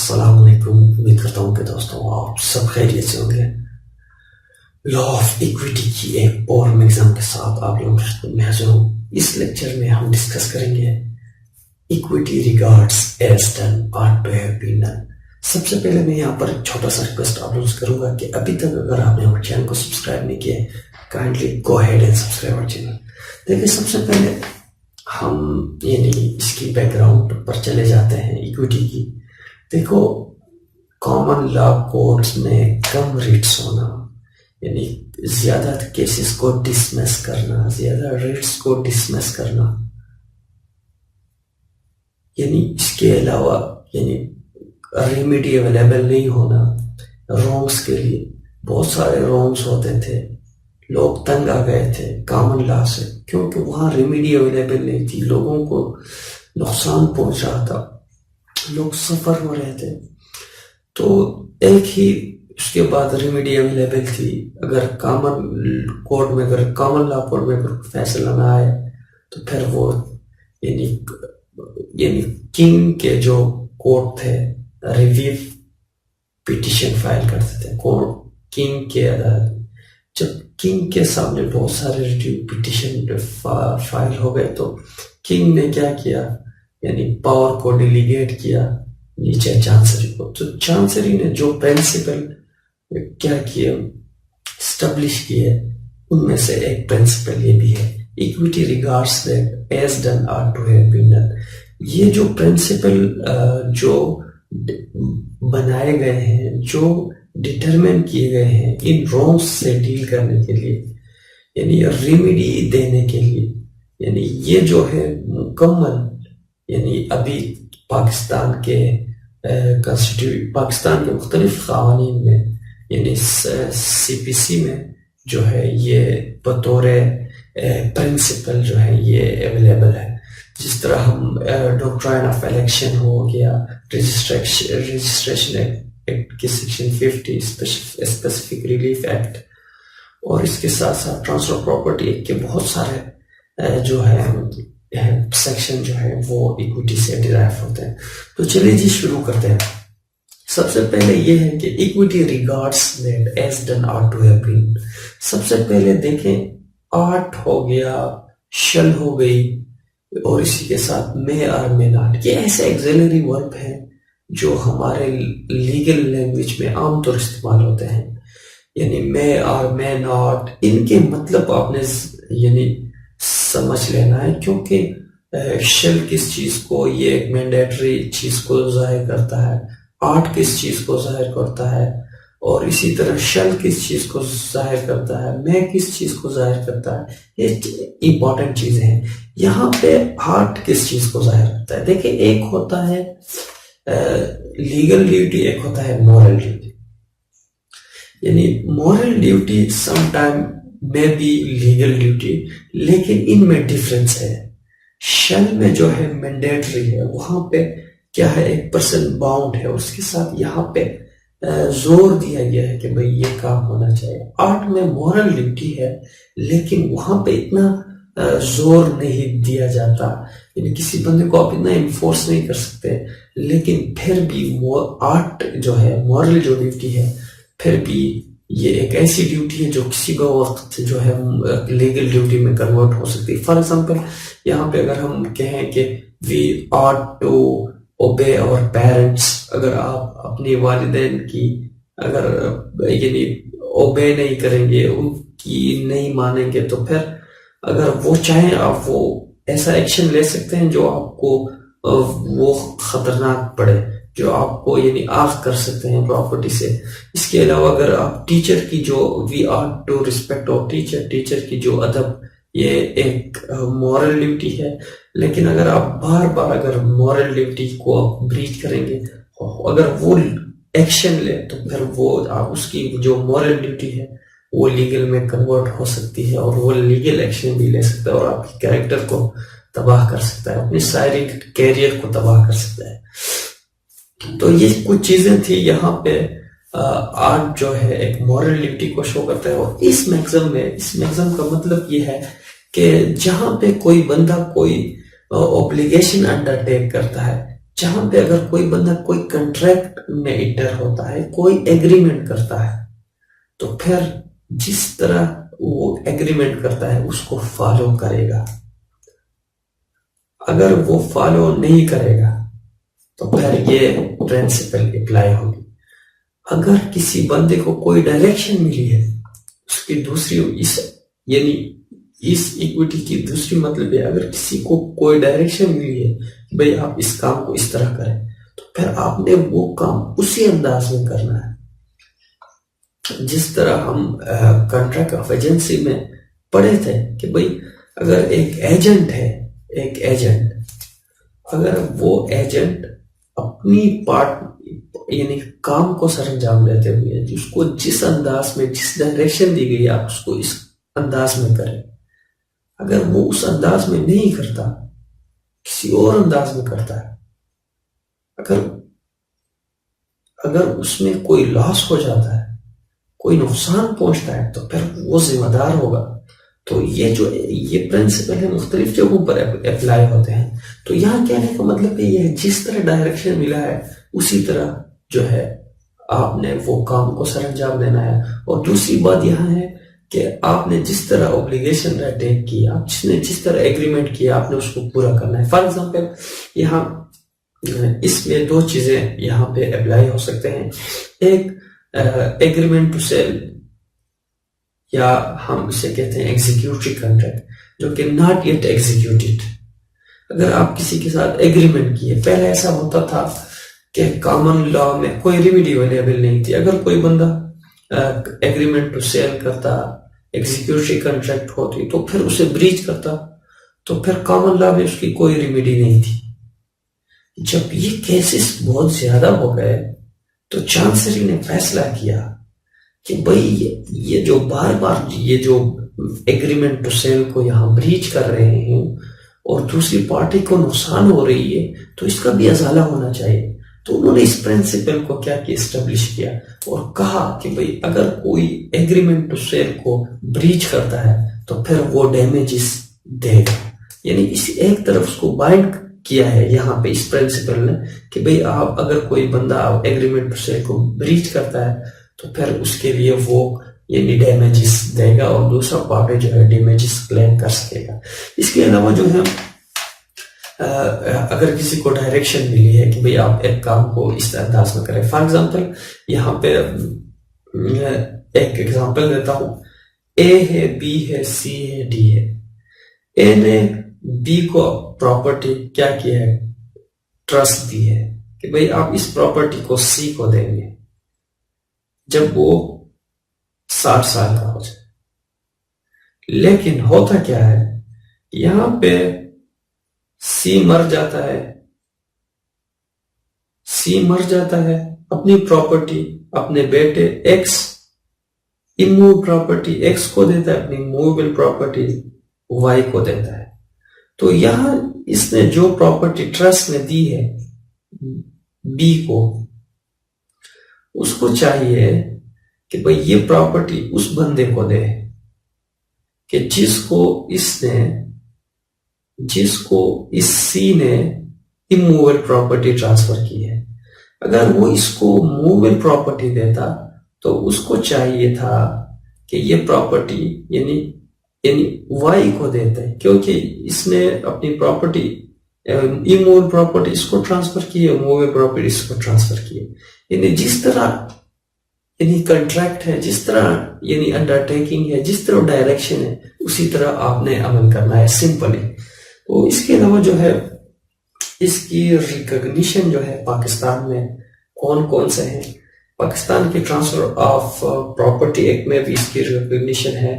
अस्सलाम वालेकुम। उम्मीद करता हूँ कि दोस्तों आप सब खैरियत से होंगे। लॉ ऑफ इक्विटी की एक और एग्जाम के साथ आप लोगों की खिदमत में हाजिर हूँ। इस लेक्चर में हम डिस्कस करेंगे equity regards as done are to have been done. सबसे पहले मैं यहाँ पर एक छोटा सा रिक्वेस्ट आप लोगों से करूंगा कि अभी तक अगर आपने हमारे चैनल को सब्सक्राइब नहीं किया, kindly go ahead and subscribe our channel. देखिए, सबसे पहले हम इसकी बैकग्राउंड पर चले जाते हैं इक्विटी की। देखो, कॉमन लॉ कोर्ट्स में कम रेट्स होना, यानी ज्यादा केसेस को डिसमिस करना, ज्यादा रेट्स को डिसमिस करना, यानी इसके अलावा रेमेडी अवेलेबल नहीं होना। रॉन्ग्स के लिए बहुत सारे रॉन्ग्स होते थे, लोग तंग आ गए थे कॉमन लॉ से, क्योंकि वहां रेमेडी अवेलेबल नहीं थी, लोगों को नुकसान पहुंच रहा था, लोग सफर हो रहे थे। तो एक ही उसके बाद रेमेडी अवेलेबल थी। अगर कॉमन कोर्ट में, अगर कॉमन लॉ कोर्ट में अगर फैसला ना आए तो फिर वो यानी किंग के जो कोर्ट थे रिव्यू पिटिशन फाइल करते थे कोर्ट किंग के अदालत। जब किंग के सामने बहुत सारे रिव्यू पिटिशन फाइल हो गए तो किंग ने क्या किया, यानी पावर को डिलीगेट किया नीचे चांसरी को। तो चांसरी ने जो प्रिंसिपल क्या किए, स्टैब्लिश किए, उनमें से एक प्रिंसिपल ये भी है, equity regards that as done are to have been done. ये जो प्रिंसिपल जो बनाए गए हैं, जो डिटरमिन किए गए हैं इन रॉन्ग्स से डील करने के लिए, यानी रेमेडी देने के लिए, यानी ये जो है मुकम्मल, यानी अभी पाकिस्तान के पाकिस्तान के मुख्तलिफ कानून में, यानी सीपीसी में जो है ये बतौर प्रिंसिपल जो है ये अवेलेबल है। जिस तरह हम डॉक्ट्राइन ऑफ इलेक्शन हो गया, रजिस्ट्रेशन एक्ट की सेक्शन 50 स्पेसिफिक रिलीफ एक्ट, और इसके साथ साथ ट्रांसफर प्रॉपर्टी एक्ट के बहुत सारे जो है सेक्शन जो है वो इक्विटी से डिराइव होते हैं। तो चलिए जी शुरू करते हैं। सबसे पहले ये है कि equity regards that as done are to have been. सबसे पहले देखें, आर्ट हो गया, शल हो गई, और इसी के साथ मे और मे नॉट, ये ऐसे एक्सिलरी वर्ब हैं जो हमारे लीगल लैंग्वेज में आमतौर इस्तेमाल होते हैं। यानी मे और मे नॉट, इनके मतलब आपने यानी समझ लेना है, क्योंकि शेल किस चीज को, ये एक मैंडेटरी चीज को जाहिर करता है, आर्ट किस चीज को जाहिर करता है, और इसी तरह शेल किस चीज को जाहिर करता है, मैं किस चीज को जाहिर करता है। ये इंपॉर्टेंट चीजें हैं। यहाँ पे आर्ट किस चीज को जाहिर करता है, देखिए, एक होता है लीगल ड्यूटी, एक होता है मॉरल ड्यूटी। यानी मॉरल ड्यूटी समटाइम में बी लीगल ड्यूटी, लेकिन इनमें डिफरेंस है। शेल में जो है मैंडेटरी है, वहां पे क्या है, एक पर्सन बाउंड है, उसके साथ यहाँ पे जोर दिया गया है कि भाई ये काम होना चाहिए। आर्ट में मॉरल ड्यूटी है, लेकिन वहां पे इतना जोर नहीं दिया जाता, यानी किसी बंदे को आप इतना इन्फोर्स नहीं कर सकते, लेकिन फिर भी आर्ट जो है, मॉरल जो ड्यूटी है, फिर भी ये एक ऐसी ड्यूटी है जो किसी को वक्त जो है लीगल ड्यूटी में कन्वर्ट हो सकती है। फॉर एग्जांपल, यहाँ पे अगर हम कहें कि we are to obey our parents, अगर आप अपनी वालिदैन की अगर यानी ओबे नहीं करेंगे, उनकी नहीं मानेंगे, तो फिर अगर वो चाहें आप वो ऐसा एक्शन ले सकते हैं जो आपको वो खतरनाक पड़े, जो आपको यानी आग कर सकते हैं प्रॉपर्टी से। इसके अलावा अगर आप टीचर की जो we are to respect of teacher, teacher की जो अदब, ये एक मॉरल ड्यूटी है। लेकिन अगर आप बार बार अगर मॉरल ड्यूटी को आप ब्रीच करेंगे, अगर वो एक्शन ले, तो फिर वो आप उसकी जो मॉरल ड्यूटी है वो लीगल में कन्वर्ट हो सकती है, और वो लीगल एक्शन भी ले सकता है, और आपके कैरेक्टर को तबाह कर सकता है, अपनी सारी कैरियर को तबाह कर सकता है। तो ये कुछ चीजें थी यहाँ पे। आर्ट जो है एक मॉरल ड्यूटी को शो करता है, और इस मैगज़म का मतलब ये है कि जहां पे कोई बंदा कोई ऑब्लिगेशन अंडरटेक करता है, जहां पे अगर कोई बंदा कोई कंट्रैक्ट में इंटर होता है, कोई एग्रीमेंट करता है, तो फिर जिस तरह वो एग्रीमेंट करता है उसको फॉलो करेगा। अगर वो फॉलो नहीं करेगा तो फिर ये प्रिंसिपल अप्लाई होगी। अगर किसी बंदे को कोई डायरेक्शन मिली है, उसकी दूसरी इस यानी इस इक्विटी की दूसरी मतलब है, अगर किसी को कोई डायरेक्शन मिली है कि भाई आप इस काम को इस तरह करें, तो फिर आपने वो काम उसी अंदाज में करना है। जिस तरह हम कॉन्ट्रैक्ट ऑफ एजेंसी में पढ़े थे कि भाई अगर एक एजेंट है, एक एजेंट, अगर वो एजेंट अपनी पार्ट यानी काम को सरंजाम लेते हुए जिसको जिस अंदाज में जिस डायरेक्शन दी गई आप उसको इस अंदाज में करें, अगर वो उस अंदाज में नहीं करता, किसी और अंदाज में करता है, अगर उसमें कोई लॉस हो जाता है, कोई नुकसान पहुंचता है, तो फिर वो जिम्मेदार होगा। तो ये प्रिंसिपल है, मुख्तलिफ जगहों पर अप्लाई होते हैं। तो यहाँ कहने का मतलब ये है, जिस तरह डायरेक्शन मिला है उसी तरह जो है आपने वो काम को सरंजाम देना है। और दूसरी बात यहाँ है कि आपने जिस तरह ऑब्लिगेशन टेक की, आपने जिस तरह एग्रीमेंट किया, आपने उसको पूरा करना है। फॉर एग्जाम्पल यहाँ इसमें दो चीजें यहाँ पे अप्लाई हो सकते हैं। एक एग्रीमेंट टू सेल, या हम इसे कहते हैं एग्जीक्यूटरी कॉन्ट्रैक्ट, जो कि नॉट येट एग्जीक्यूटेड। अगर आप किसी के साथ एग्रीमेंट किए, पहले ऐसा होता था कि कॉमन लॉ में कोई रेमेडी अवेलेबल नहीं थी। अगर कोई बंदा एग्रीमेंट टू सेल करता, एग्जीक्यूटरी कॉन्ट्रैक्ट होती, तो फिर उसे ब्रीच करता, तो फिर कॉमन लॉ में उसकी कोई रेमेडी नहीं थी। जब ये केसेस बहुत ज्यादा हो गए तो चांसरी ने फैसला किया कि भाई ये जो बार बार ये जो एग्रीमेंट टू सेल को यहाँ ब्रीच कर रहे हैं और दूसरी पार्टी को नुकसान हो रही है, तो इसका भी अजाला होना चाहिए। तो उन्होंने इस प्रिंसिपल को क्या किया, एस्टेब्लिश किया और कहा कि भाई अगर कोई एग्रीमेंट टू सेल को ब्रीच करता है तो फिर वो डैमेजेस देगा। यानी इस एक तरफ उसको बाइंड किया है यहाँ पे इस प्रिंसिपल ने कि भाई आप अगर कोई बंदा एग्रीमेंट टू सेल को ब्रीच करता है तो फिर उसके लिए वो यानी डैमेजेस देगा और दूसरा पार्टी जो है डैमेजेस क्लेम कर सकेगा। इसके अलावा जो है अगर किसी को डायरेक्शन मिली है कि भाई आप एक काम को इस अंदाज में करें, फॉर एग्जांपल यहाँ पे एक एग्जांपल देता हूं, ए है, बी है, सी है, डी है। ए ने बी को प्रॉपर्टी क्या किया है, ट्रस्ट दी है कि भाई आप इस प्रॉपर्टी को सी को देंगे जब वो 60 साल का हो जाए। लेकिन होता क्या है, यहां पे सी मर जाता है, अपनी प्रॉपर्टी अपने बेटे एक्स, इमूव प्रॉपर्टी एक्स को देता है, अपनी मूवेबल प्रॉपर्टी वाई को देता है। तो यहां इसने जो प्रॉपर्टी ट्रस्ट में दी है बी को, उसको चाहिए कि भाई ये प्रॉपर्टी उस बंदे को दे कि जिसको इस सी ने इमूवेबल प्रॉपर्टी ट्रांसफर की है। अगर वो इसको मूवेबल प्रॉपर्टी देता तो उसको चाहिए था कि ये प्रॉपर्टी यानी वाई को देता है, क्योंकि इसने अपनी प्रॉपर्टी इमूवेबल प्रॉपर्टी इसको ट्रांसफर की है, मूवेबल प्रॉपर्टी इसको ट्रांसफर की है। यानी जिस तरह यानी कॉन्ट्रैक्ट है, जिस तरह यानी अंडरटेकिंग है, जिस तरह डायरेक्शन है, उसी तरह आपने अमल करना है, सिंपली। तो इसके अलावा जो है इसकी रिकॉग्निशन जो है पाकिस्तान में कौन कौन से हैं, पाकिस्तान के ट्रांसफर ऑफ प्रॉपर्टी एक्ट में भी इसकी रिकॉग्निशन है।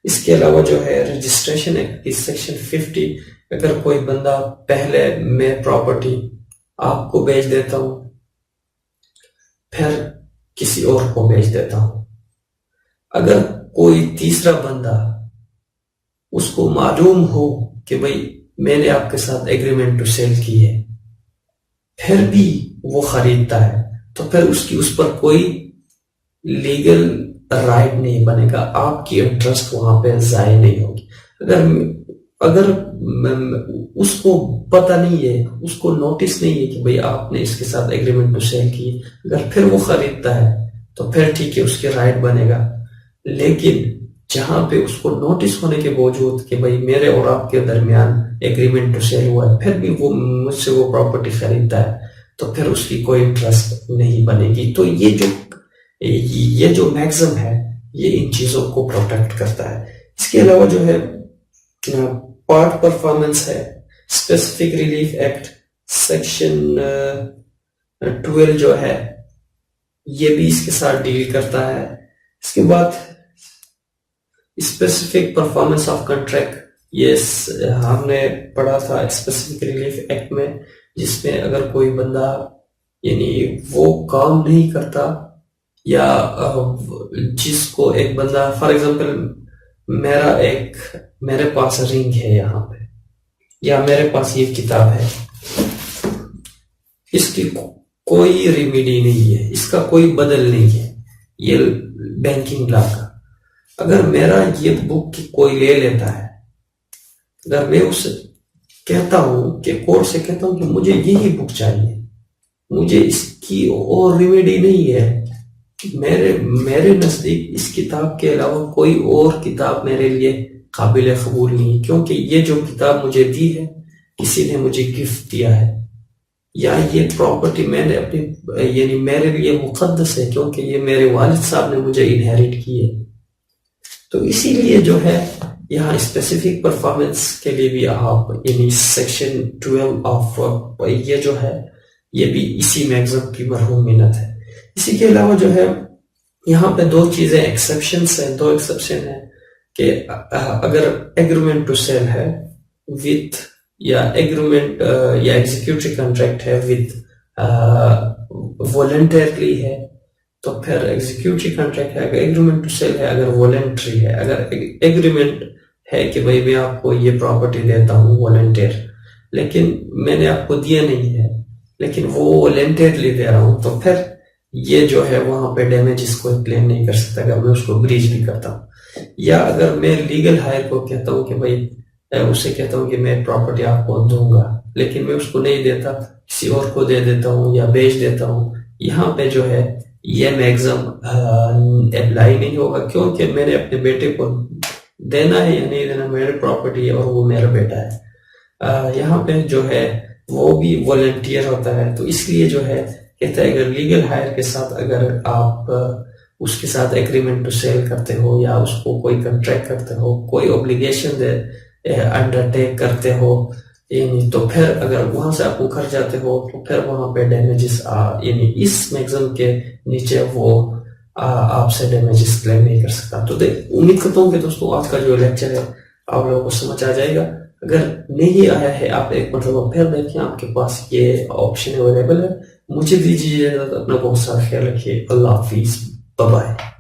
इसके अलावा जो है रजिस्ट्रेशन एक्ट की सेक्शन 50, अगर कोई बंदा पहले मैं प्रॉपर्टी आपको बेच देता हूं फिर किसी और को बेच देता हूं, अगर कोई तीसरा बंदा उसको मालूम हो कि भाई मैंने आपके साथ एग्रीमेंट टू सेल की है फिर भी वो खरीदता है, तो फिर उसकी उस पर कोई लीगल राइट नहीं बनेगा, आपकी इंटरेस्ट वहां पे जाये नहीं होगी। अगर उसको पता नहीं है, उसको नोटिस नहीं है कि भाई आपने इसके साथ एग्रीमेंट टू सेल की, अगर फिर वो खरीदता है तो फिर ठीक है, उसके राइट बनेगा। लेकिन जहां पे उसको नोटिस होने के बावजूद कि भाई मेरे और आपके दरमियान एग्रीमेंट टू सेल हुआ है, फिर भी वो मुझसे वो प्रॉपर्टी खरीदता है, तो फिर उसकी कोई इंटरेस्ट नहीं बनेगी। तो ये जो मैक्सिम है, ये इन चीजों को प्रोटेक्ट करता है। इसके अलावा जो है पार्ट परफॉर्मेंस है, स्पेसिफिक रिलीफ एक्ट सेक्शन 12 जो है ये भी इसके साथ डील करता है। इसके बाद स्पेसिफिक परफॉर्मेंस ऑफ कॉन्ट्रैक्ट, ये हमने पढ़ा था स्पेसिफिक रिलीफ एक्ट में, जिसमें अगर कोई बंदा यानी वो काम नहीं करता, या जिसको एक बंदा, फॉर एग्जांपल मेरे पास रिंग है यहाँ पे, या मेरे पास ये किताब है, इसकी कोई रेमेडी नहीं है, इसका कोई बदल नहीं है, ये बैंकिंग लॉ का। अगर मेरा ये बुक कोई ले लेता है, अगर मैं उससे कहता हूं कि कोर्ट से कहता हूं कि मुझे यही बुक चाहिए, मुझे इसकी और रेमेडी नहीं है, मेरे नजदीक इस किताब के अलावा कोई और किताब मेरे लिए काबिल कबूल नहीं, क्योंकि ये जो किताब मुझे दी है किसी ने मुझे गिफ्ट दिया है, या ये प्रॉपर्टी मैंने अपनी यानी मेरे लिए मुकद्दस है, क्योंकि ये मेरे वालिद साहब ने मुझे इनहेरिट की है। तो इसीलिए जो है यहाँ स्पेसिफिक परफॉर्मेंस के लिए भी आप यानी सेक्शन 12 ऑफ ये जो है ये भी इसी मैगज़म की मरहूम मिन्नत है। इसी के अलावा जो है यहाँ पे दो चीजें एक्सेप्शंस हैं, दो एक्सेप्शन है कि अगर एग्रीमेंट टू सेल है विथ, या एग्रीमेंट या एग्जीक्यूटिव कॉन्ट्रैक्ट है विथ वॉलंटरली है, तो फिर एग्जीक्यूटिव कॉन्ट्रैक्ट है। अगर एग्रीमेंट टू सेल है, अगर वॉलंटरी है, अगर एग्रीमेंट है कि भाई मैं आपको ये प्रॉपर्टी देता हूँ वॉलंटियर, लेकिन मैंने आपको दिया नहीं है, लेकिन वो वॉलंटियरली दे रहा हूँ, तो फिर ये जो है वहां पे डैमेजेस कोई क्लेम नहीं कर सकता अगर मैं उसको ब्रीच भी करता हूँ। या अगर मैं लीगल हायर को कहता हूँ कि भाई उसे कहता हूँ कि मैं प्रॉपर्टी आपको दूंगा, लेकिन मैं उसको नहीं देता, किसी और को दे देता हूँ या बेच देता हूँ, यहाँ पे जो है ये मैगज़म अप्लाई नहीं होगा, क्योंकि मैंने अपने बेटे को देना है या नहीं देना, मेरी प्रॉपर्टी है और वो मेरा बेटा है। यहाँ पे जो है वो भी वॉलंटियर होता है, तो इसलिए जो है कहता है अगर लीगल हायर के साथ अगर आप उसके साथ एग्रीमेंट टू सेल करते हो, या उसको कोई कॉन्ट्रैक्ट करते हो, कोई ऑब्लिगेशन अंडरटेक करते हो, यानी तो फिर अगर वहां से आप उखड़ जाते हो तो फिर वहां पे डैमेजेस यानी इस मैगज़म के नीचे वो आपसे डैमेजेस क्लेम नहीं कर सकता। तो उम्मीद करता हूँ कि दोस्तों आज का जो लेक्चर है आप लोगों को समझ आ जाएगा। अगर नहीं आया है आप एक मतलब फिर देखें, आपके पास ये ऑप्शन अवेलेबल है। मुझे दीजिए अपना बहुत सारा ख्याल रखिए। अल्लाह हाफिज, बाय बाय।